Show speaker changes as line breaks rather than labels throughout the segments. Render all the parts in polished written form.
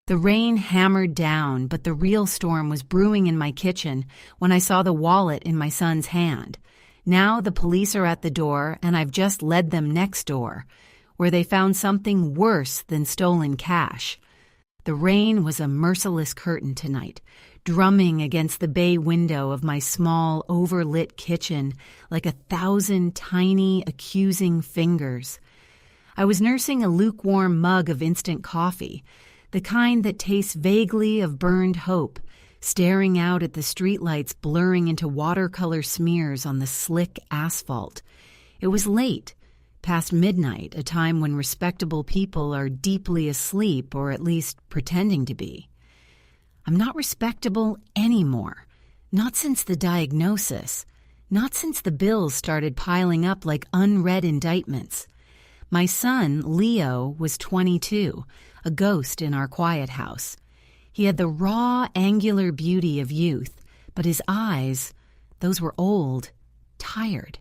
The rain hammered down, but the real storm was brewing in my kitchen when I saw the wallet in my son's hand. Now the police are at the door, and I've just led them next door, where they found something worse than stolen cash. The rain was a merciless curtain tonight, drumming against the bay window of my small, overlit kitchen like 1,000 tiny, accusing fingers. I was nursing a lukewarm mug of instant coffee, the kind that tastes vaguely of burned hope, staring out at the streetlights blurring into watercolor smears on the slick asphalt. It was late, past midnight, a time when respectable people are deeply asleep, or at least pretending to be. I'm not respectable anymore. Not since the diagnosis. Not since the bills started piling up like unread indictments. My son, Leo, was 22, a ghost in our quiet house. He had the raw, angular beauty of youth, but his eyes, those were old, tired.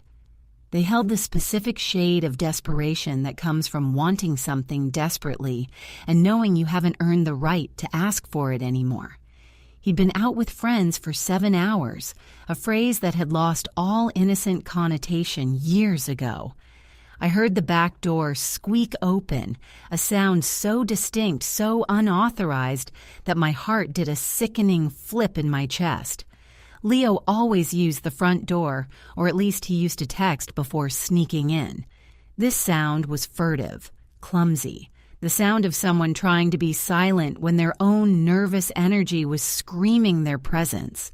They held the specific shade of desperation that comes from wanting something desperately and knowing you haven't earned the right to ask for it anymore. He'd been out with friends for 7 hours, a phrase that had lost all innocent connotation years ago. I heard the back door squeak open, a sound so distinct, so unauthorized, that my heart did a sickening flip in my chest. Leo always used the front door, or at least he used to text before sneaking in. This sound was furtive, clumsy, the sound of someone trying to be silent when their own nervous energy was screaming their presence.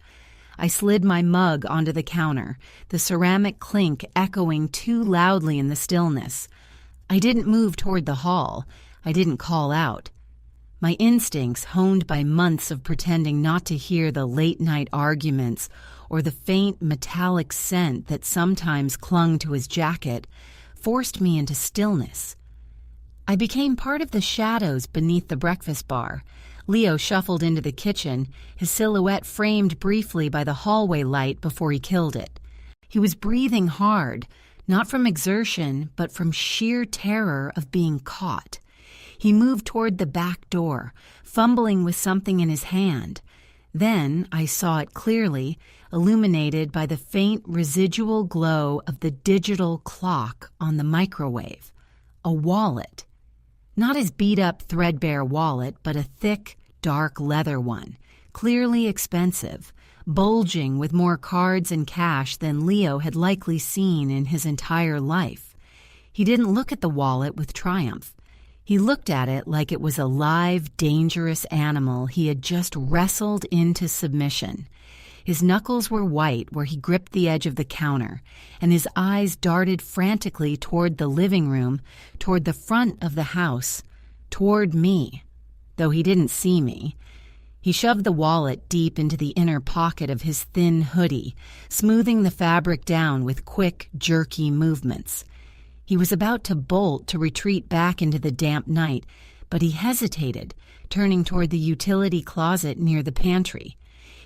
I slid my mug onto the counter, the ceramic clink echoing too loudly in the stillness. I didn't move toward the hall. I didn't call out. My instincts, honed by months of pretending not to hear the late-night arguments or the faint metallic scent that sometimes clung to his jacket, forced me into stillness. I became part of the shadows beneath the breakfast bar. Leo shuffled into the kitchen, his silhouette framed briefly by the hallway light before he killed it. He was breathing hard, not from exertion, but from sheer terror of being caught. He moved toward the back door, fumbling with something in his hand. Then I saw it clearly, illuminated by the faint residual glow of the digital clock on the microwave. A wallet. Not his beat-up, threadbare wallet, but a thick, dark leather one, clearly expensive, bulging with more cards and cash than Leo had likely seen in his entire life. He didn't look at the wallet with triumph. He looked at it like it was a live, dangerous animal he had just wrestled into submission. His knuckles were white where he gripped the edge of the counter, and his eyes darted frantically toward the living room, toward the front of the house, toward me. Though he didn't see me. He shoved the wallet deep into the inner pocket of his thin hoodie, smoothing the fabric down with quick, jerky movements. He was about to bolt to retreat back into the damp night, but he hesitated, turning toward the utility closet near the pantry.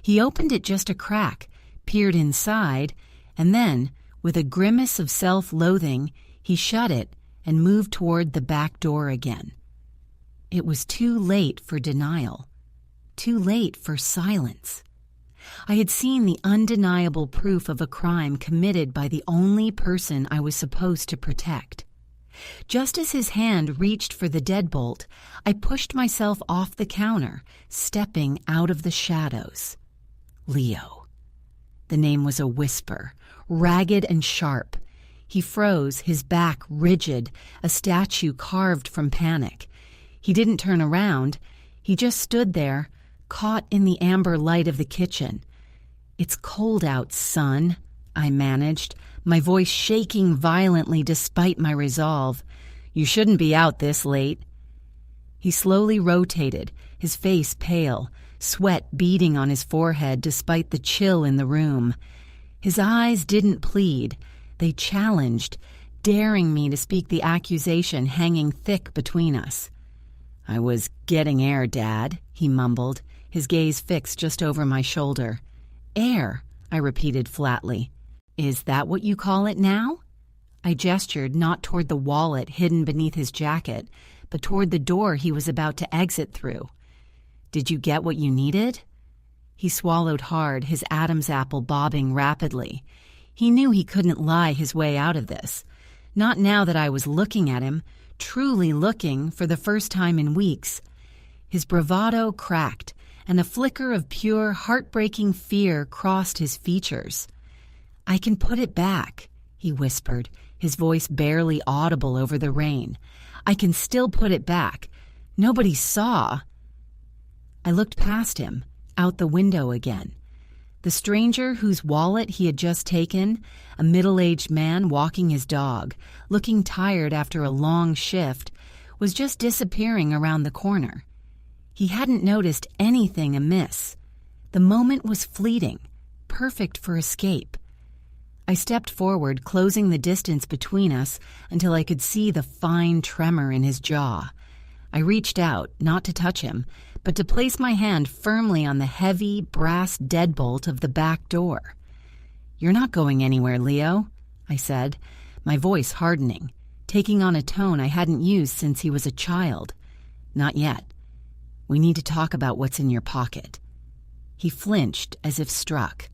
He opened it just a crack, peered inside, and then, with a grimace of self-loathing, he shut it and moved toward the back door again. It was too late for denial, too late for silence. I had seen the undeniable proof of a crime committed by the only person I was supposed to protect. Just as his hand reached for the deadbolt, I pushed myself off the counter, stepping out of the shadows. Leo. The name was a whisper, ragged and sharp. He froze, his back rigid, a statue carved from panic. He didn't turn around. He just stood there, caught in the amber light of the kitchen. "It's cold out, son," I managed, my voice shaking violently despite my resolve. "You shouldn't be out this late." He slowly rotated, his face pale, sweat beading on his forehead despite the chill in the room. His eyes didn't plead. They challenged, daring me to speak the accusation hanging thick between us. "I was getting air, Dad," he mumbled, his gaze fixed just over my shoulder. "Air," I repeated flatly. "Is that what you call it now?" I gestured not toward the wallet hidden beneath his jacket, but toward the door he was about to exit through. Did you get what you needed?" He swallowed hard, his Adam's apple bobbing rapidly. He knew he couldn't lie his way out of this. Not now that I was looking at him, truly looking for the first time in weeks. His bravado cracked, and a flicker of pure, heartbreaking fear crossed his features. "I can put it back," he whispered, his voice barely audible over the rain. "I can still put it back. Nobody saw." I looked past him, out the window again. The stranger whose wallet he had just taken, a middle-aged man walking his dog, looking tired after a long shift, was just disappearing around the corner. He hadn't noticed anything amiss. The moment was fleeting, perfect for escape. I stepped forward, closing the distance between us until I could see the fine tremor in his jaw. I reached out, not to touch him, but to place my hand firmly on the heavy, brass deadbolt of the back door. "You're not going anywhere, Leo," I said, my voice hardening, taking on a tone I hadn't used since he was a child. "Not yet. We need to talk about what's in your pocket." He flinched as if struck.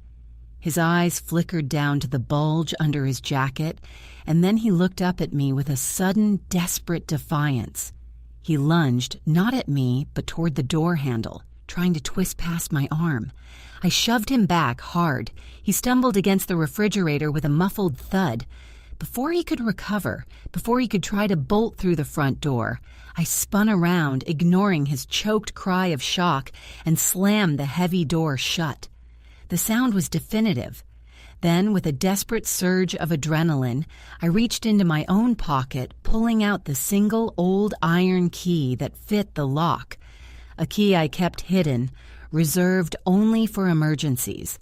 His eyes flickered down to the bulge under his jacket, and then he looked up at me with a sudden, desperate defiance. He lunged, not at me, but toward the door handle, trying to twist past my arm. I shoved him back hard. He stumbled against the refrigerator with a muffled thud. Before he could recover, before he could try to bolt through the front door, I spun around, ignoring his choked cry of shock, and slammed the heavy door shut. The sound was definitive. Then, with a desperate surge of adrenaline, I reached into my own pocket, pulling out the single old iron key that fit the lock, a key I kept hidden, reserved only for emergencies.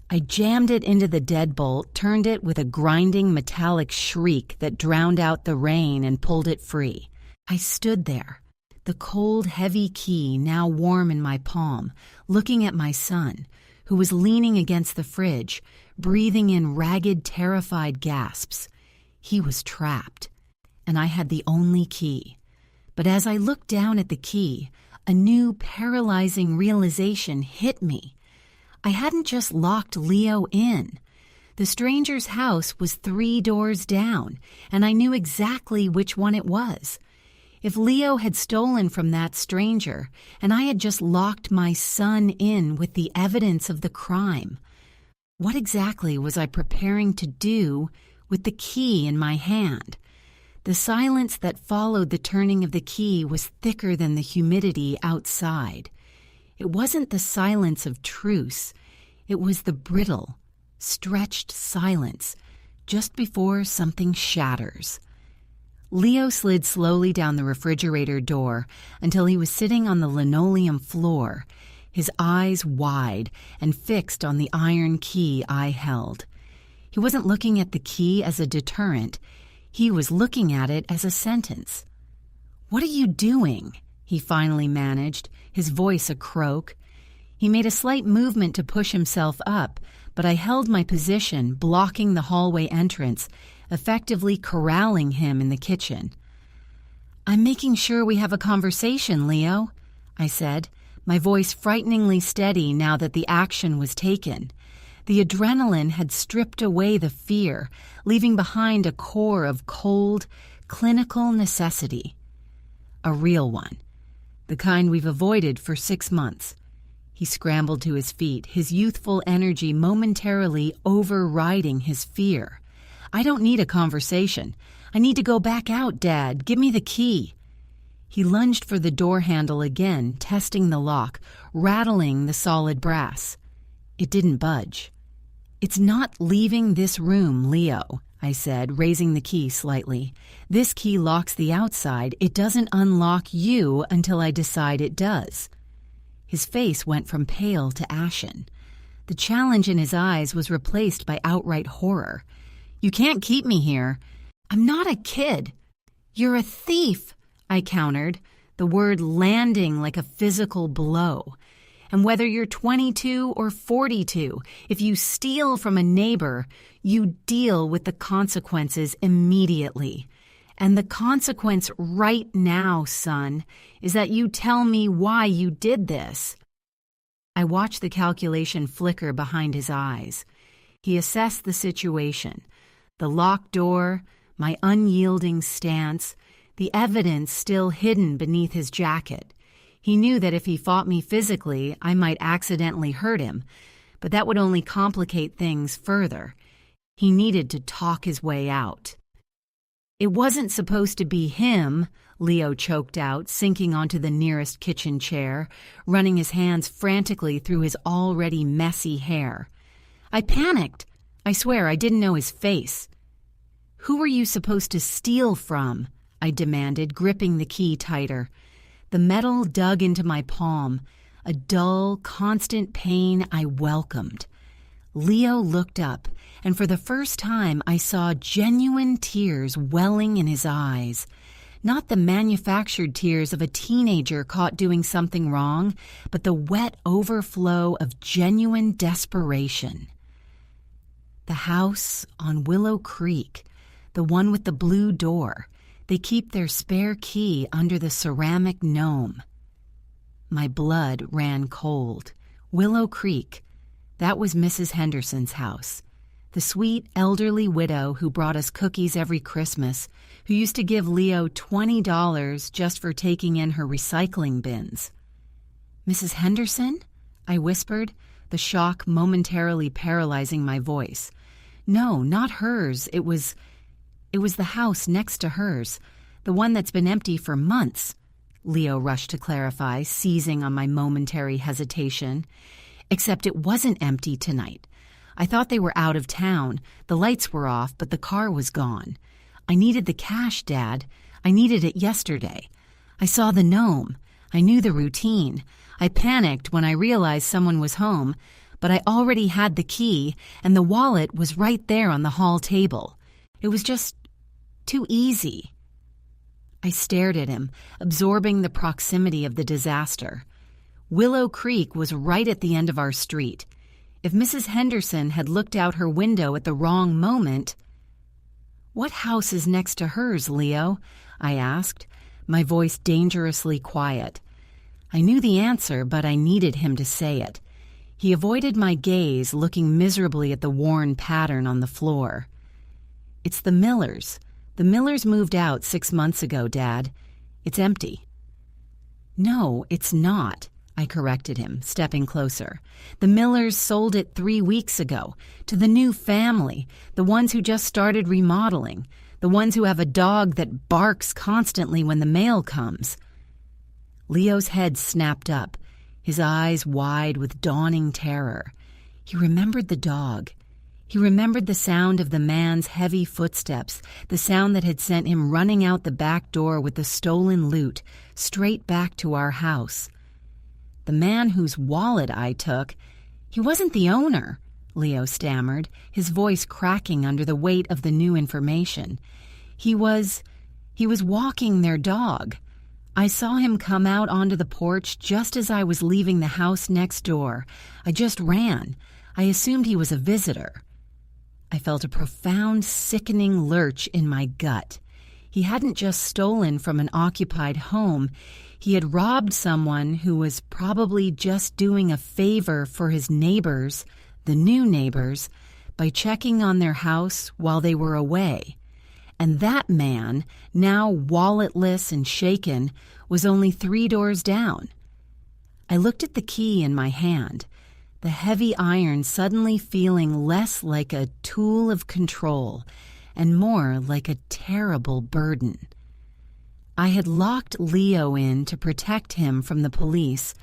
I jammed it into the deadbolt, turned it with a grinding metallic shriek that drowned out the rain, and pulled it free. I stood there, the cold, heavy key now warm in my palm, looking at my son, who was leaning against the fridge, breathing in ragged, terrified gasps. He was trapped, and I had the only key. But as I looked down at the key, a new, paralyzing realization hit me. I hadn't just locked Leo in. The stranger's house was 3 doors down, and I knew exactly which one it was. If Leo had stolen from that stranger, and I had just locked my son in with the evidence of the crime, what exactly was I preparing to do with the key in my hand? The silence that followed the turning of the key was thicker than the humidity outside. It wasn't the silence of truce. It was the brittle, stretched silence just before something shatters. Leo slid slowly down the refrigerator door until he was sitting on the linoleum floor, his eyes wide and fixed on the iron key I held. He wasn't looking at the key as a deterrent. He was looking at it as a sentence. "What are you doing?" he finally managed, his voice a croak. He made a slight movement to push himself up, but I held my position, blocking the hallway entrance, effectively corralling him in the kitchen. "I'm making sure we have a conversation, Leo," I said, my voice frighteningly steady now that the action was taken. The adrenaline had stripped away the fear, leaving behind a core of cold, clinical necessity. A real one. The kind we've avoided for 6 months. He scrambled to his feet, his youthful energy momentarily overriding his fear. "I don't need a conversation. I need to go back out, Dad. Give me the key." He lunged for the door handle again, testing the lock, rattling the solid brass. It didn't budge. "It's not leaving this room, Leo," I said, raising the key slightly. "This key locks the outside. It doesn't unlock you until I decide it does." His face went from pale to ashen. The challenge in his eyes was replaced by outright horror. "You can't keep me here." "I'm not a kid." "You're a thief," I countered, the word landing like a physical blow. "And whether you're 22 or 42, if you steal from a neighbor, you deal with the consequences immediately. And the consequence right now, son, is that you tell me why you did this." I watched the calculation flicker behind his eyes. He assessed the situation. The locked door, my unyielding stance, the evidence still hidden beneath his jacket. He knew that if he fought me physically, I might accidentally hurt him, but that would only complicate things further. He needed to talk his way out. "It wasn't supposed to be him," Leo choked out, sinking onto the nearest kitchen chair, running his hands frantically through his already messy hair. I panicked. I swear I didn't know his face. "Who were you supposed to steal from?" I demanded, gripping the key tighter. The metal dug into my palm, a dull, constant pain I welcomed. Leo looked up, and for the first time I saw genuine tears welling in his eyes. Not the manufactured tears of a teenager caught doing something wrong, but the wet overflow of genuine desperation. "The house on Willow Creek, the one with the blue door. They keep their spare key under the ceramic gnome." My blood ran cold. Willow Creek. That was Mrs. Henderson's house. The sweet, elderly widow who brought us cookies every Christmas, who used to give Leo $20 just for taking in her recycling bins. "Mrs. Henderson?" I whispered, the shock momentarily paralyzing my voice. "No, not hers. It was the house next to hers, the one that's been empty for months," Leo rushed to clarify, seizing on my momentary hesitation. "Except it wasn't empty tonight. I thought they were out of town. The lights were off, but the car was gone. I needed the cash, Dad. I needed it yesterday. I saw the gnome. I knew the routine. I panicked when I realized someone was home, but I already had the key, and the wallet was right there on the hall table. It was just too easy." I stared at him, absorbing the proximity of the disaster. Willow Creek was right at the end of our street. If Mrs. Henderson had looked out her window at the wrong moment— "What house is next to hers, Leo?" I asked, my voice dangerously quiet. I knew the answer, but I needed him to say it. He avoided my gaze, looking miserably at the worn pattern on the floor. "It's the Millers. The Millers moved out 6 months ago, Dad. It's empty." "No, it's not," I corrected him, stepping closer. "The Millers sold it 3 weeks ago, to the new family, the ones who just started remodeling, the ones who have a dog that barks constantly when the mail comes." Leo's head snapped up, his eyes wide with dawning terror. He remembered the dog. He remembered the sound of the man's heavy footsteps, the sound that had sent him running out the back door with the stolen loot, straight back to our house. "The man whose wallet I took, he wasn't the owner," Leo stammered, his voice cracking under the weight of the new information. He was walking their dog. I saw him come out onto the porch just as I was leaving the house next door. I just ran. I assumed he was a visitor." I felt a profound, sickening lurch in my gut. He hadn't just stolen from an occupied home. He had robbed someone who was probably just doing a favor for his neighbors, the new neighbors, by checking on their house while they were away. And that man, now walletless and shaken, was only 3 doors down. I looked at the key in my hand, the heavy iron suddenly feeling less like a tool of control and more like a terrible burden. I had locked Leo in to protect him from the police,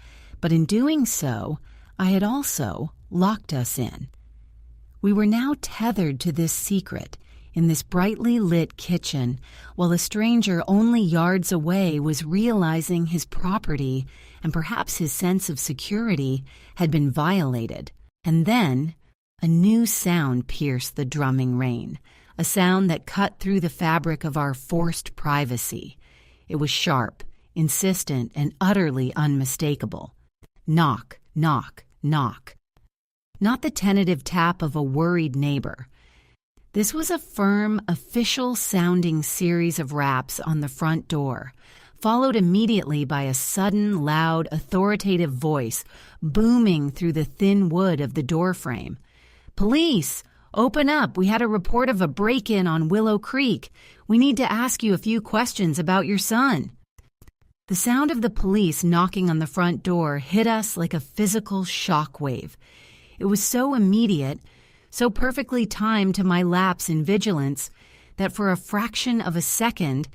but in doing so, I had also locked us in. We were now tethered to this secret, in this brightly lit kitchen, while a stranger only yards away was realizing his property and perhaps his sense of security had been violated. And then a new sound pierced the drumming rain, a sound that cut through the fabric of our forced privacy. It was sharp, insistent, and utterly unmistakable. Knock, knock, knock. Not the tentative tap of a worried neighbor. This was a firm, official-sounding series of raps on the front door, followed immediately by a sudden, loud, authoritative voice booming through the thin wood of the doorframe. "Police! Open up! We had a report of a break-in on Willow Creek. We need to ask you a few questions about your son." The sound of the police knocking on the front door hit us like a physical shockwave. It was so immediate, so perfectly timed to my lapse in vigilance, that for a fraction of a second,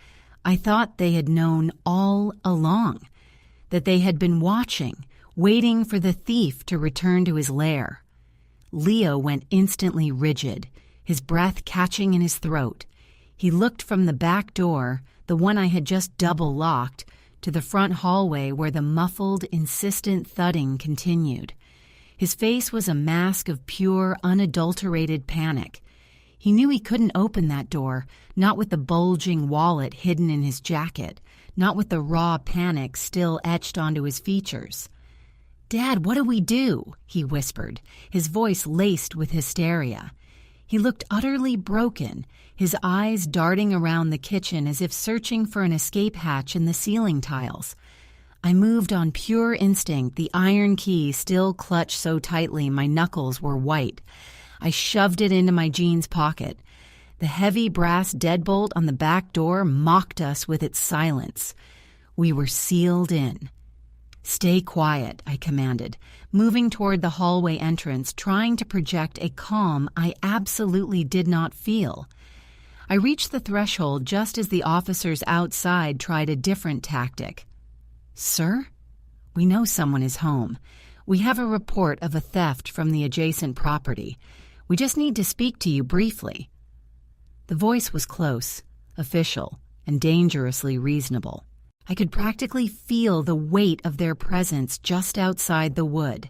I thought they had known all along, that they had been watching, waiting for the thief to return to his lair. Leo went instantly rigid, his breath catching in his throat. He looked from the back door, the one I had just double-locked, to the front hallway where the muffled, insistent thudding continued. His face was a mask of pure, unadulterated panic. He knew he couldn't open that door, not with the bulging wallet hidden in his jacket, not with the raw panic still etched onto his features. "Dad, what do we do?" he whispered, his voice laced with hysteria. He looked utterly broken, his eyes darting around the kitchen as if searching for an escape hatch in the ceiling tiles. I moved on pure instinct, the iron key still clutched so tightly my knuckles were white. I shoved it into my jeans pocket. The heavy brass deadbolt on the back door mocked us with its silence. We were sealed in. "Stay quiet," I commanded, moving toward the hallway entrance, trying to project a calm I absolutely did not feel. I reached the threshold just as the officers outside tried a different tactic. "Sir? We know someone is home. We have a report of a theft from the adjacent property. We just need to speak to you briefly." The voice was close, official, and dangerously reasonable. I could practically feel the weight of their presence just outside the wood.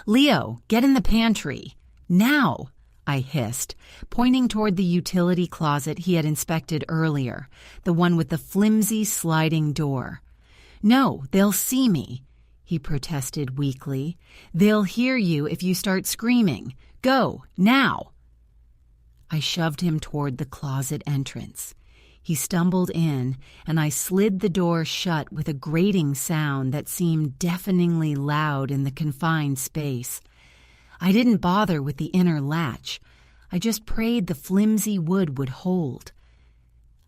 "Leo, get in the pantry. Now!" I hissed, pointing toward the utility closet he had inspected earlier, the one with the flimsy sliding door. "No, they'll see me," he protested weakly. "They'll hear you if you start screaming. Go, now!" I shoved him toward the closet entrance. He stumbled in, and I slid the door shut with a grating sound that seemed deafeningly loud in the confined space. I didn't bother with the inner latch. I just prayed the flimsy wood would hold.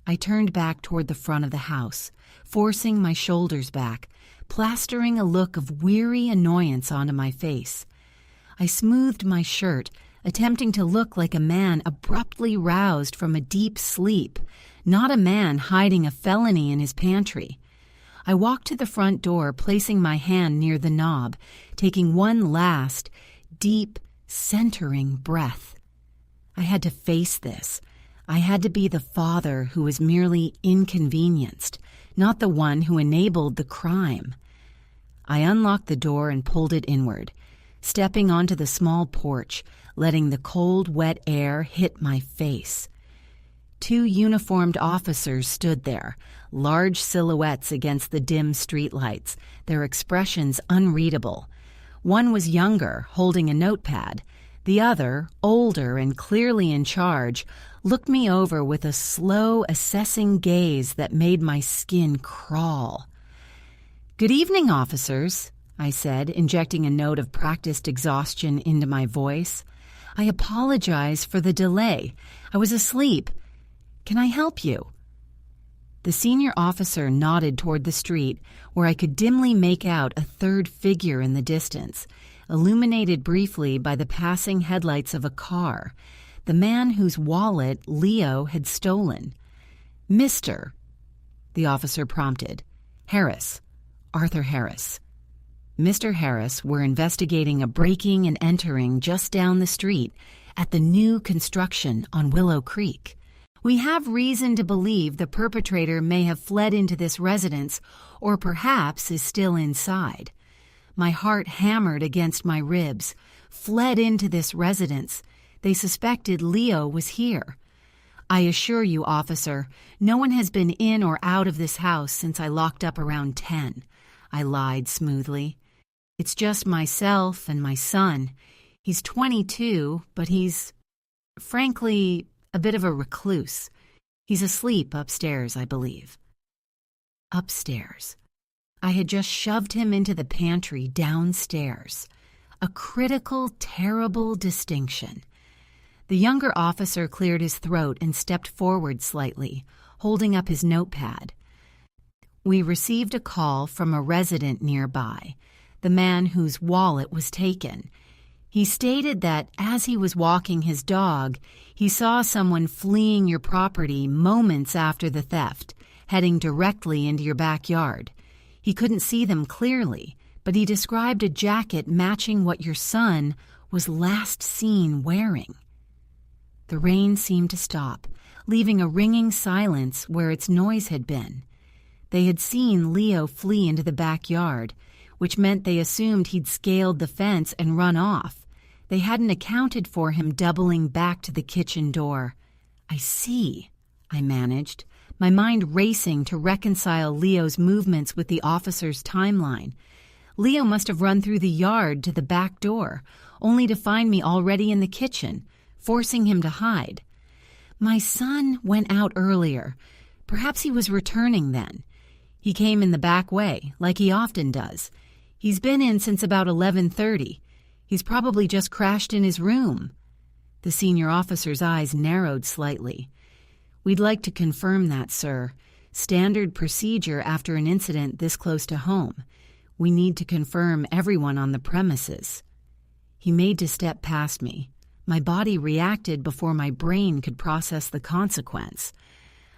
I turned back toward the front of the house, forcing my shoulders back, plastering a look of weary annoyance onto my face. I smoothed my shirt, attempting to look like a man abruptly roused from a deep sleep, not a man hiding a felony in his pantry. I walked to the front door, placing my hand near the knob, taking one last, deep, centering breath. I had to face this. I had to be the father who was merely inconvenienced, not the one who enabled the crime. I unlocked the door and pulled it inward, stepping onto the small porch, letting the cold, wet air hit my face. 2 uniformed officers stood there, large silhouettes against the dim streetlights, their expressions unreadable. One was younger, holding a notepad. The other, older and clearly in charge, looked me over with a slow, assessing gaze that made my skin crawl. "Good evening, officers," I said, injecting a note of practiced exhaustion into my voice. "I apologize for the delay. I was asleep. Can I help you?" The senior officer nodded toward the street, where I could dimly make out a third figure in the distance, illuminated briefly by the passing headlights of a car, the man whose wallet Leo had stolen. "Mr." the officer prompted. "Harris. Arthur Harris." Mr. Harris were investigating a breaking and entering just down the street at the new construction on Willow Creek. "We have reason to believe the perpetrator may have fled into this residence or perhaps is still inside." My heart hammered against my ribs. Fled into this residence. They suspected Leo was here. "I assure you, officer, no one has been in or out of this house since I locked up around 10. I lied smoothly. "It's just myself and my son. He's 22, but he's, frankly, a bit of a recluse. He's asleep upstairs, I believe." Upstairs. I had just shoved him into the pantry downstairs. A critical, terrible distinction. The younger officer cleared his throat and stepped forward slightly, holding up his notepad. "We received a call from a resident nearby, the man whose wallet was taken. He stated that as he was walking his dog, he saw someone fleeing your property moments after the theft, heading directly into your backyard. He couldn't see them clearly, but he described a jacket matching what your son was last seen wearing." The rain seemed to stop, leaving a ringing silence where its noise had been. They had seen Leo flee into the backyard, which meant they assumed he'd scaled the fence and run off. They hadn't accounted for him doubling back to the kitchen door. "I see," I managed, my mind racing to reconcile Leo's movements with the officer's timeline. Leo must have run through the yard to the back door, only to find me already in the kitchen, forcing him to hide. My son went out earlier. Perhaps he was returning then. He came in the back way, like he often does. He's been in since about 11:30. He's probably just crashed in his room. The senior officer's eyes narrowed slightly. "We'd like to confirm that, sir. Standard procedure after an incident this close to home. We need to confirm everyone on the premises." He made to step past me. My body reacted before my brain could process the consequence.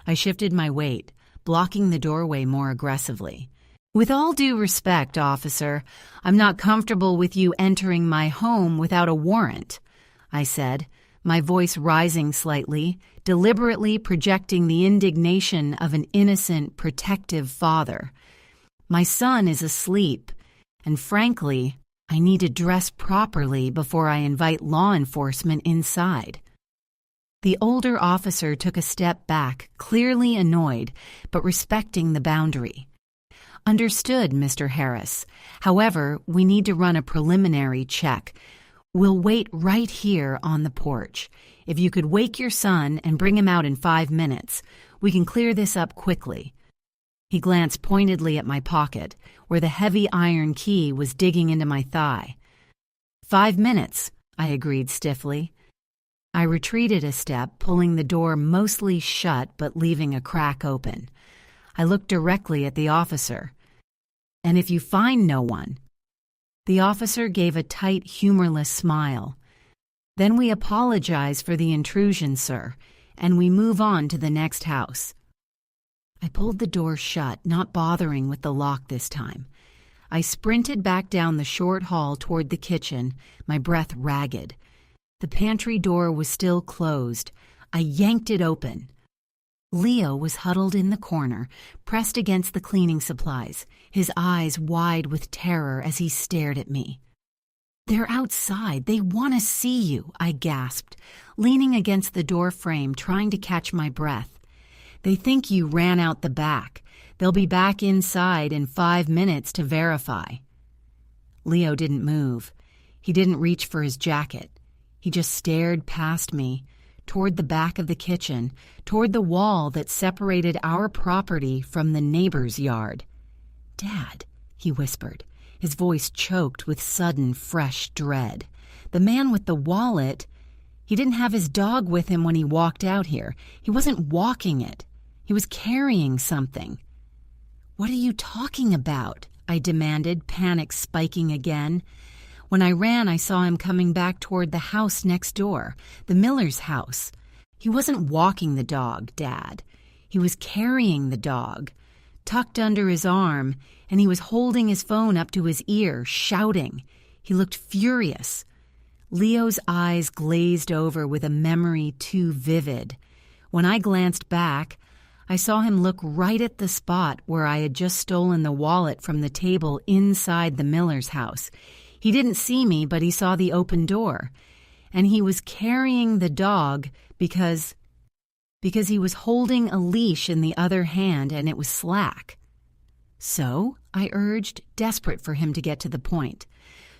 I shifted my weight, blocking the doorway more aggressively. "With all due respect, officer, I'm not comfortable with you entering my home without a warrant," I said, my voice rising slightly, deliberately projecting the indignation of an innocent, protective father. "My son is asleep, and frankly, I need to dress properly before I invite law enforcement inside." The older officer took a step back, clearly annoyed, but respecting the boundary. "Understood, Mr. Harris. However, we need to run a preliminary check. We'll wait right here on the porch. If you could wake your son and bring him out in 5 minutes, we can clear this up quickly." He glanced pointedly at my pocket, where the heavy iron key was digging into my thigh. 5 minutes, I agreed stiffly. I retreated a step, pulling the door mostly shut but leaving a crack open. I looked directly at the officer. "And if you find no one?" The officer gave a tight, humorless smile. "Then we apologize for the intrusion, sir, and we move on to the next house." I pulled the door shut, not bothering with the lock this time. I sprinted back down the short hall toward the kitchen, my breath ragged. The pantry door was still closed. I yanked it open. Leo was huddled in the corner, pressed against the cleaning supplies, his eyes wide with terror as he stared at me. "They're outside. They want to see you," I gasped, leaning against the door frame, trying to catch my breath. "They think you ran out the back. They'll be back inside in 5 minutes to verify." Leo didn't move. He didn't reach for his jacket. He just stared past me, toward the back of the kitchen, toward the wall that separated our property from the neighbor's yard. "Dad," he whispered, his voice choked with sudden, fresh dread. "The man with the wallet, he didn't have his dog with him when he walked out here. He wasn't walking it. He was carrying something." "What are you talking about?" I demanded, panic spiking again. When I ran, I saw him coming back toward the house next door, the Miller's house. He wasn't walking the dog, Dad. He was carrying the dog, tucked under his arm, and he was holding his phone up to his ear, shouting. He looked furious. Leo's eyes glazed over with a memory too vivid. When I glanced back, I saw him look right at the spot where I had just stolen the wallet from the table inside the Miller's house. He didn't see me, but he saw the open door. And he was carrying the dog because he was holding a leash in the other hand and it was slack. "So?" I urged, desperate for him to get to the point.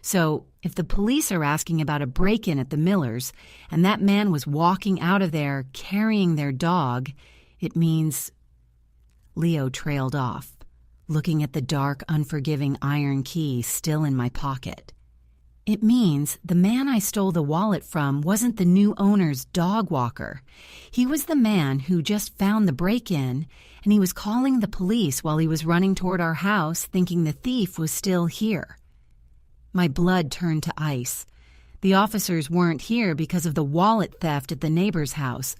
So, if the police are asking about a break-in at the Millers, and that man was walking out of there carrying their dog, it means... Leo trailed off, looking at the dark, unforgiving iron key still in my pocket. It means the man I stole the wallet from wasn't the new owner's dog walker. He was the man who just found the break-in, and he was calling the police while he was running toward our house thinking the thief was still here. My blood turned to ice. The officers weren't here because of the wallet theft at the neighbor's house.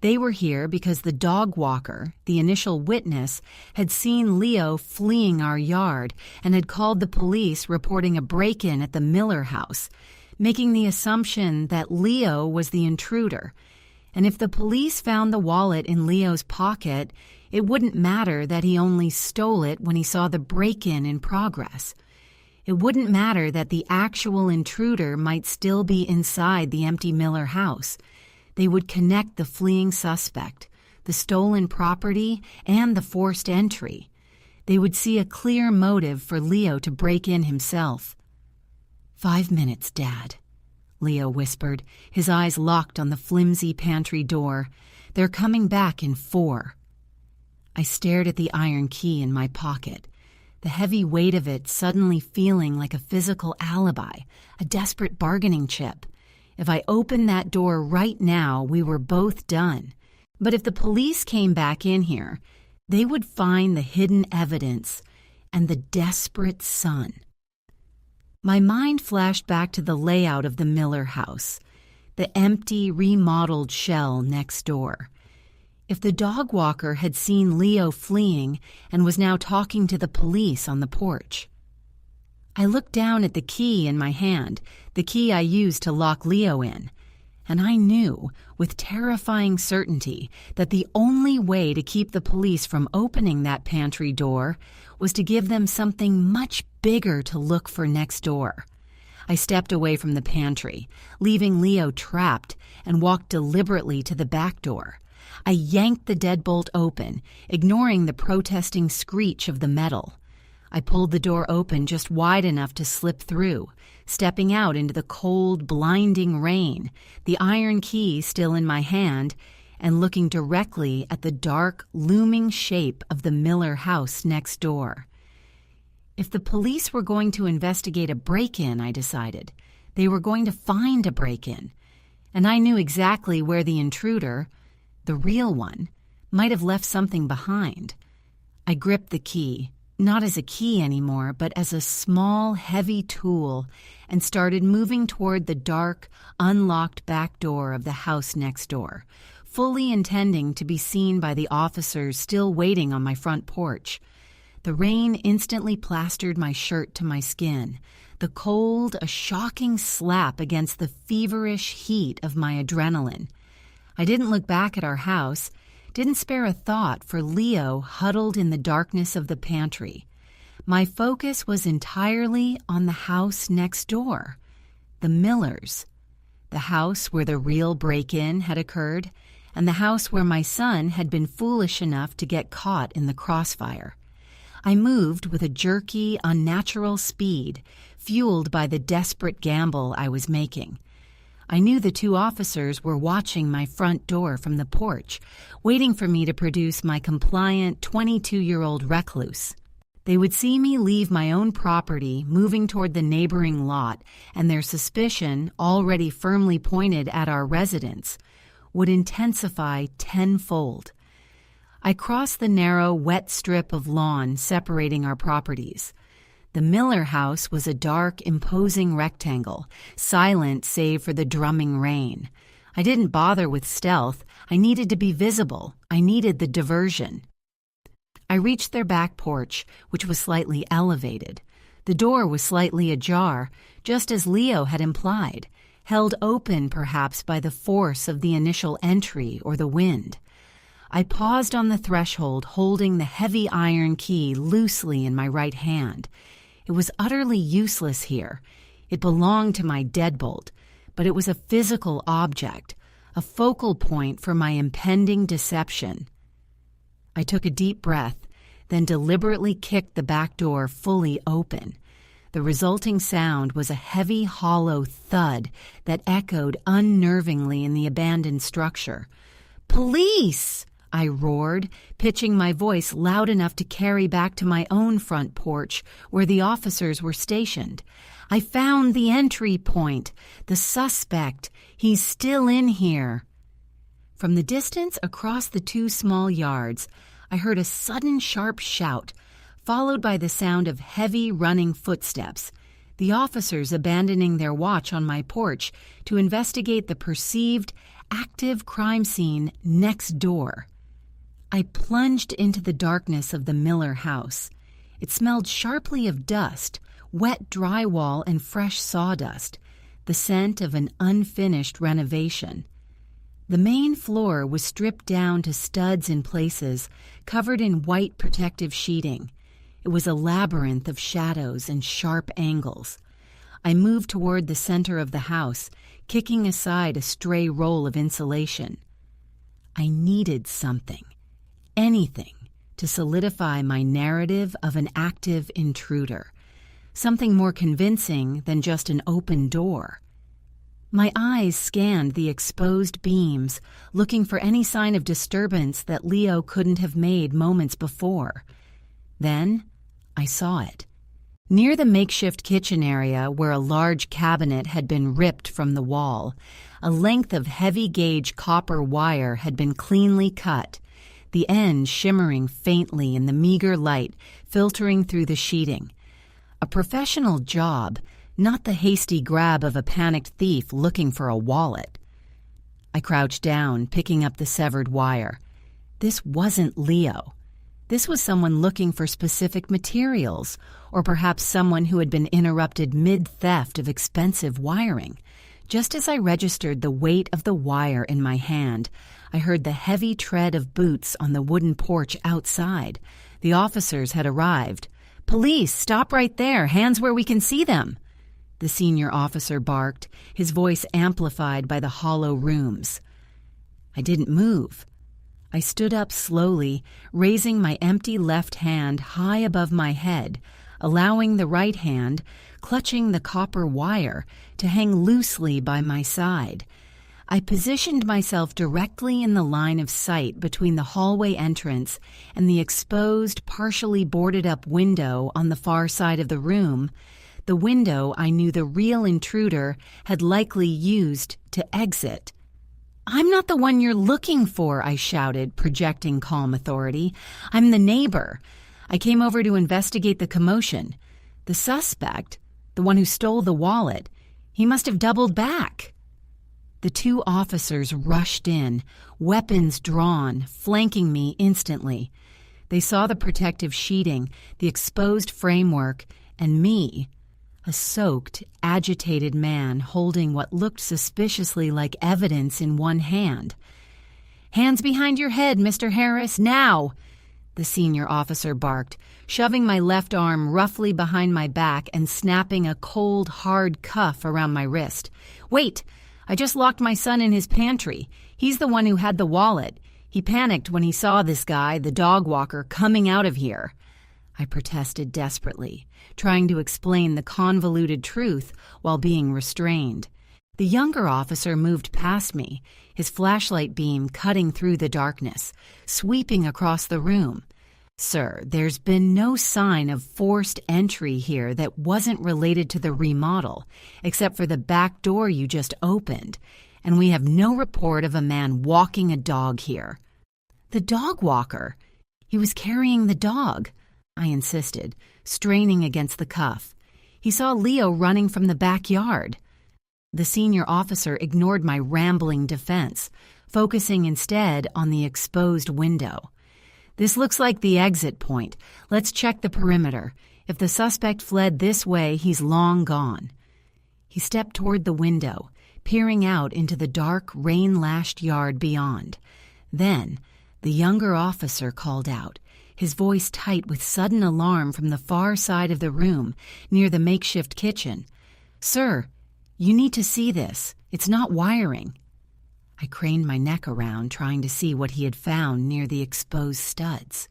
They were here because the dog walker, the initial witness, had seen Leo fleeing our yard and had called the police reporting a break-in at the Miller house, making the assumption that Leo was the intruder. And if the police found the wallet in Leo's pocket, it wouldn't matter that he only stole it when he saw the break-in in progress. It wouldn't matter that the actual intruder might still be inside the empty Miller house. They would connect the fleeing suspect, the stolen property, and the forced entry. They would see a clear motive for Leo to break in himself. 5 minutes, Dad, Leo whispered, his eyes locked on the flimsy pantry door. They're coming back in 4. I stared at the iron key in my pocket, the heavy weight of it suddenly feeling like a physical alibi, a desperate bargaining chip. If I opened that door right now, we were both done. But if the police came back in here, they would find the hidden evidence and the desperate son. My mind flashed back to the layout of the Miller house, the empty, remodeled shell next door. If the dog walker had seen Leo fleeing and was now talking to the police on the porch. I looked down at the key in my hand, the key I used to lock Leo in, and I knew, with terrifying certainty, that the only way to keep the police from opening that pantry door was to give them something much bigger to look for next door. I stepped away from the pantry, leaving Leo trapped, and walked deliberately to the back door. I yanked the deadbolt open, ignoring the protesting screech of the metal. I pulled the door open just wide enough to slip through, stepping out into the cold, blinding rain, the iron key still in my hand, and looking directly at the dark, looming shape of the Miller house next door. If the police were going to investigate a break-in, I decided, they were going to find a break-in, and I knew exactly where the intruder, the real one, might have left something behind. I gripped the key, not as a key anymore, but as a small, heavy tool, and started moving toward the dark, unlocked back door of the house next door, fully intending to be seen by the officers still waiting on my front porch. The rain instantly plastered my shirt to my skin, the cold a shocking slap against the feverish heat of my adrenaline. I didn't look back at our house, didn't spare a thought for Leo huddled in the darkness of the pantry. My focus was entirely on the house next door, the Millers, the house where the real break-in had occurred, and the house where my son had been foolish enough to get caught in the crossfire. I moved with a jerky, unnatural speed, fueled by the desperate gamble I was making. I knew the 2 officers were watching my front door from the porch, waiting for me to produce my compliant 22-year-old recluse. They would see me leave my own property, moving toward the neighboring lot, and their suspicion, already firmly pointed at our residence, would intensify tenfold. I crossed the narrow, wet strip of lawn separating our properties. The Miller house was a dark, imposing rectangle, silent save for the drumming rain. I didn't bother with stealth. I needed to be visible. I needed the diversion. I reached their back porch, which was slightly elevated. The door was slightly ajar, just as Leo had implied, held open perhaps by the force of the initial entry or the wind. I paused on the threshold, holding the heavy iron key loosely in my right hand. It was utterly useless here. It belonged to my deadbolt, but it was a physical object, a focal point for my impending deception. I took a deep breath, then deliberately kicked the back door fully open. The resulting sound was a heavy, hollow thud that echoed unnervingly in the abandoned structure. "Police!" I roared, pitching my voice loud enough to carry back to my own front porch where the officers were stationed. "I found the entry point. The suspect. He's still in here." From the distance across the 2 small yards, I heard a sudden sharp shout, followed by the sound of heavy running footsteps, the officers abandoning their watch on my porch to investigate the perceived active crime scene next door. I plunged into the darkness of the Miller house. It smelled sharply of dust, wet drywall, and fresh sawdust, the scent of an unfinished renovation. The main floor was stripped down to studs in places, covered in white protective sheeting. It was a labyrinth of shadows and sharp angles. I moved toward the center of the house, kicking aside a stray roll of insulation. I needed something, anything, to solidify my narrative of an active intruder, something more convincing than just an open door. My eyes scanned the exposed beams, looking for any sign of disturbance that Leo couldn't have made moments before. Then I saw it. Near the makeshift kitchen area where a large cabinet had been ripped from the wall, a length of heavy-gauge copper wire had been cleanly cut, the end shimmering faintly in the meager light filtering through the sheeting. A professional job, not the hasty grab of a panicked thief looking for a wallet. I crouched down, picking up the severed wire. This wasn't Leo. This was someone looking for specific materials, or perhaps someone who had been interrupted mid-theft of expensive wiring. Just as I registered the weight of the wire in my hand, I heard the heavy tread of boots on the wooden porch outside. The officers had arrived. "Police, stop right there, hands where we can see them," the senior officer barked, his voice amplified by the hollow rooms. I didn't move. I stood up slowly, raising my empty left hand high above my head, allowing the right hand, clutching the copper wire, to hang loosely by my side. I positioned myself directly in the line of sight between the hallway entrance and the exposed, partially boarded-up window on the far side of the room, the window I knew the real intruder had likely used to exit. "I'm not the one you're looking for," I shouted, projecting calm authority. "I'm the neighbor. I came over to investigate the commotion. The suspect, the one who stole the wallet, he must have doubled back." The 2 officers rushed in, weapons drawn, flanking me instantly. They saw the protective sheeting, the exposed framework, and me, a soaked, agitated man holding what looked suspiciously like evidence in one hand. "Hands behind your head, Mr. Harris, now!" the senior officer barked, shoving my left arm roughly behind my back and snapping a cold, hard cuff around my wrist. "Wait! I just locked my son in his pantry. He's the one who had the wallet. He panicked when he saw this guy, the dog walker, coming out of here." I protested desperately, trying to explain the convoluted truth while being restrained. The younger officer moved past me, his flashlight beam cutting through the darkness, sweeping across the room. "Sir, there's been no sign of forced entry here that wasn't related to the remodel, except for the back door you just opened, and we have no report of a man walking a dog here." "The dog walker? He was carrying the dog," I insisted, straining against the cuff. "He saw Leo running from the backyard." The senior officer ignored my rambling defense, focusing instead on the exposed window. "This looks like the exit point. Let's check the perimeter. If the suspect fled this way, he's long gone." He stepped toward the window, peering out into the dark, rain-lashed yard beyond. Then, the younger officer called out, his voice tight with sudden alarm from the far side of the room, near the makeshift kitchen. "Sir, you need to see this. It's not wiring." I craned my neck around, trying to see what he had found near the exposed studs.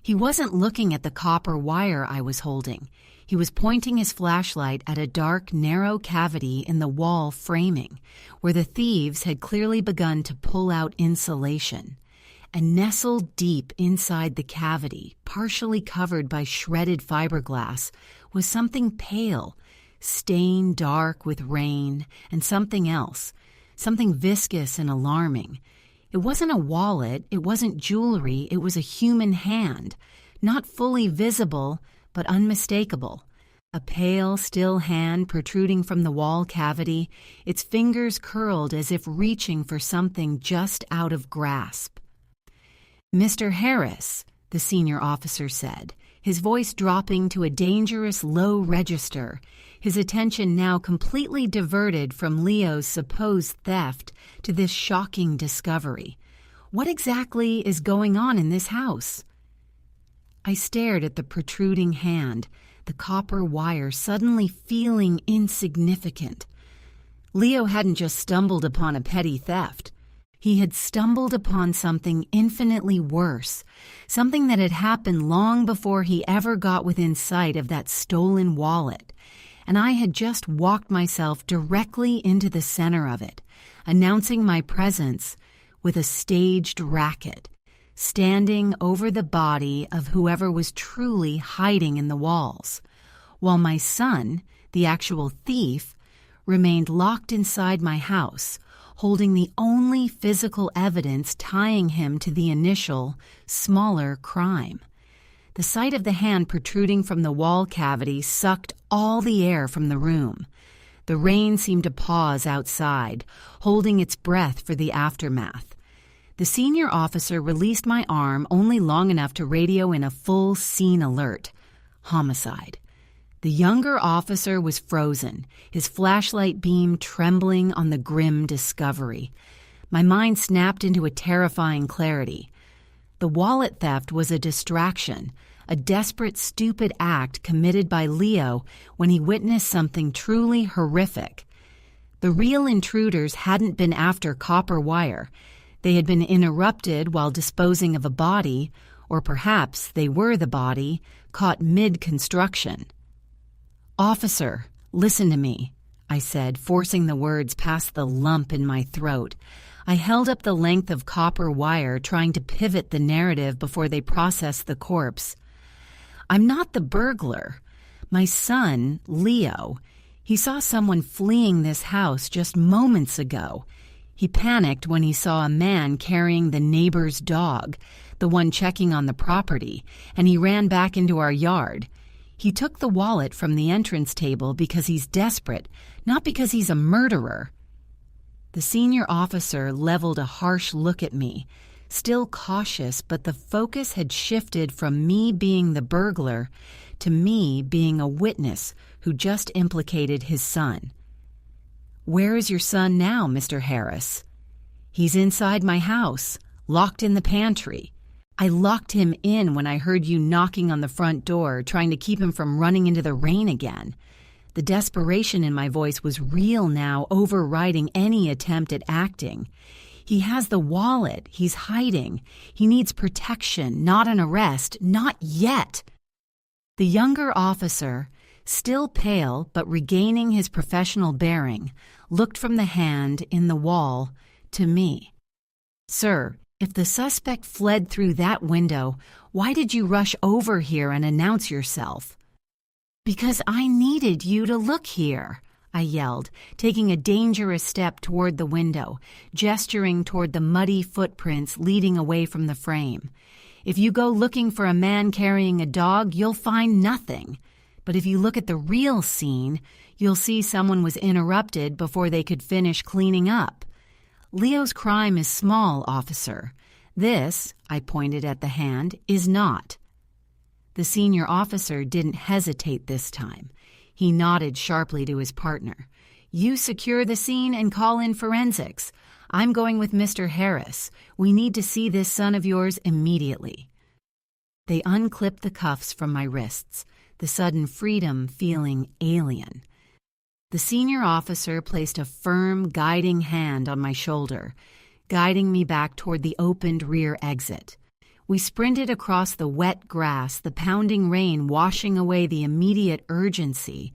He wasn't looking at the copper wire I was holding. He was pointing his flashlight at a dark, narrow cavity in the wall framing, where the thieves had clearly begun to pull out insulation. And nestled deep inside the cavity, partially covered by shredded fiberglass, was something pale, stained dark with rain, and something else, something viscous and alarming. It wasn't a wallet, it wasn't jewelry, it was a human hand, not fully visible, but unmistakable. A pale, still hand protruding from the wall cavity, its fingers curled as if reaching for something just out of grasp. "Mr. Harris," the senior officer said, his voice dropping to a dangerous low register, his attention now completely diverted from Leo's supposed theft to this shocking discovery. "What exactly is going on in this house?" I stared at the protruding hand, the copper wire suddenly feeling insignificant. Leo hadn't just stumbled upon a petty theft. He had stumbled upon something infinitely worse, something that had happened long before he ever got within sight of that stolen wallet, and I had just walked myself directly into the center of it, announcing my presence with a staged racket, standing over the body of whoever was truly hiding in the walls, while my son, the actual thief, remained locked inside my house, holding the only physical evidence tying him to the initial, smaller crime. The sight of the hand protruding from the wall cavity sucked all the air from the room. The rain seemed to pause outside, holding its breath for the aftermath. The senior officer released my arm only long enough to radio in a full scene alert. Homicide. The younger officer was frozen, his flashlight beam trembling on the grim discovery. My mind snapped into a terrifying clarity. The wallet theft was a distraction, a desperate, stupid act committed by Leo when he witnessed something truly horrific. The real intruders hadn't been after copper wire. They had been interrupted while disposing of a body, or perhaps they were the body, caught mid-construction. "Officer, listen to me," I said, forcing the words past the lump in my throat. I held up the length of copper wire, trying to pivot the narrative before they processed the corpse. "I'm not the burglar. My son, Leo, he saw someone fleeing this house just moments ago. He panicked when he saw a man carrying the neighbor's dog, the one checking on the property, and he ran back into our yard. He took the wallet from the entrance table because he's desperate, not because he's a murderer." The senior officer leveled a harsh look at me, still cautious, but the focus had shifted from me being the burglar to me being a witness who just implicated his son. "Where is your son now, Mr. Harris?" "He's inside my house, locked in the pantry. I locked him in when I heard you knocking on the front door, trying to keep him from running into the rain again." The desperation in my voice was real now, overriding any attempt at acting. "He has the wallet. He's hiding. He needs protection, not an arrest. Not yet." The younger officer, still pale but regaining his professional bearing, looked from the hand in the wall to me. "Sir, if the suspect fled through that window, why did you rush over here and announce yourself?" "Because I needed you to look here," I yelled, taking a dangerous step toward the window, gesturing toward the muddy footprints leading away from the frame. "If you go looking for a man carrying a dog, you'll find nothing. But if you look at the real scene, you'll see someone was interrupted before they could finish cleaning up. Leo's crime is small, officer. This," I pointed at the hand, "is not." The senior officer didn't hesitate this time. He nodded sharply to his partner. "You secure the scene and call in forensics. I'm going with Mr. Harris. We need to see this son of yours immediately." They unclipped the cuffs from my wrists, the sudden freedom feeling alien. The senior officer placed a firm, guiding hand on my shoulder, guiding me back toward the opened rear exit. We sprinted across the wet grass, the pounding rain washing away the immediate urgency,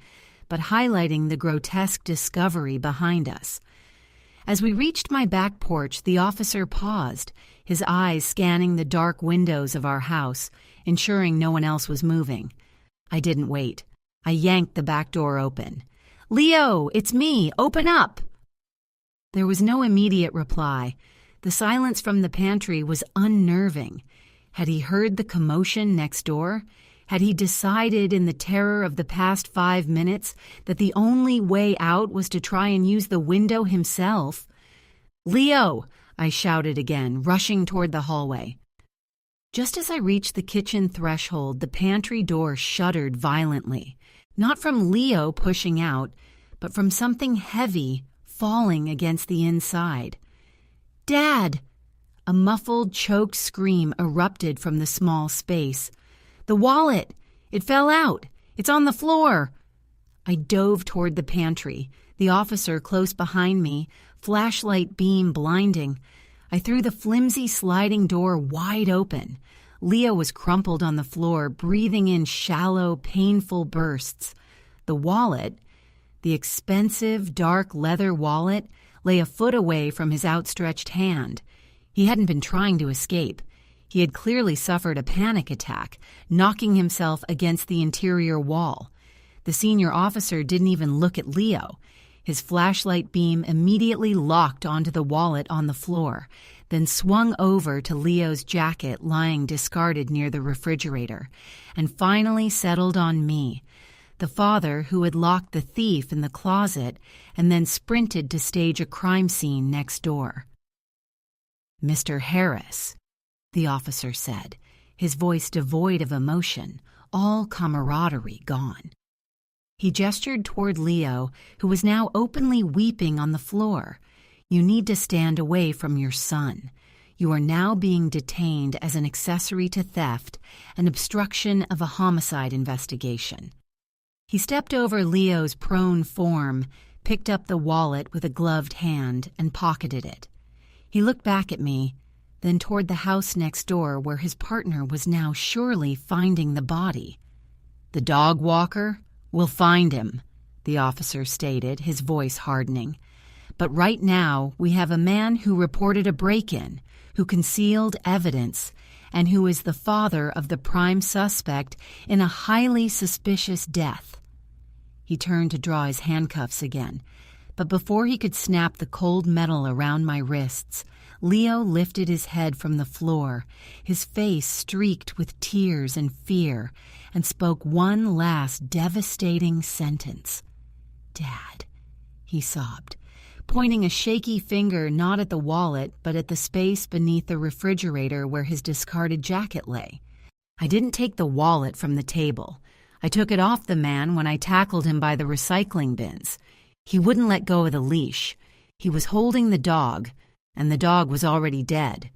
but highlighting the grotesque discovery behind us. As we reached my back porch, the officer paused, his eyes scanning the dark windows of our house, ensuring no one else was moving. I didn't wait. I yanked the back door open. "Leo, it's me! Open up!" There was no immediate reply. The silence from the pantry was unnerving. Had he heard the commotion next door? Had he decided in the terror of the past 5 minutes that the only way out was to try and use the window himself? "Leo!" I shouted again, rushing toward the hallway. Just as I reached the kitchen threshold, the pantry door shuddered violently, not from Leo pushing out, but from something heavy falling against the inside. "Dad!" A muffled, choked scream erupted from the small space. "The wallet! It fell out! It's on the floor!" I dove toward the pantry, the officer close behind me, flashlight beam blinding. I threw the flimsy sliding door wide open. Leo was crumpled on the floor, breathing in shallow, painful bursts. The wallet, the expensive, dark leather wallet, lay a foot away from his outstretched hand. He hadn't been trying to escape. He had clearly suffered a panic attack, knocking himself against the interior wall. The senior officer didn't even look at Leo. His flashlight beam immediately locked onto the wallet on the floor, then swung over to Leo's jacket lying discarded near the refrigerator, and finally settled on me, the father who had locked the thief in the closet and then sprinted to stage a crime scene next door. "Mr. Harris," the officer said, his voice devoid of emotion, all camaraderie gone. He gestured toward Leo, who was now openly weeping on the floor. "You need to stand away from your son. You are now being detained as an accessory to theft and obstruction of a homicide investigation." He stepped over Leo's prone form, picked up the wallet with a gloved hand, and pocketed it. He looked back at me, then toward the house next door where his partner was now surely finding the body. "The dog walker? We'll find him," the officer stated, his voice hardening. "But right now, we have a man who reported a break-in, who concealed evidence, and who is the father of the prime suspect in a highly suspicious death." He turned to draw his handcuffs again, but before he could snap the cold metal around my wrists, Leo lifted his head from the floor, his face streaked with tears and fear, and spoke one last devastating sentence. "Dad," he sobbed, pointing a shaky finger not at the wallet but at the space beneath the refrigerator where his discarded jacket lay. "I didn't take the wallet from the table. I took it off the man when I tackled him by the recycling bins. He wouldn't let go of the leash. He was holding the dog, and the dog was already dead.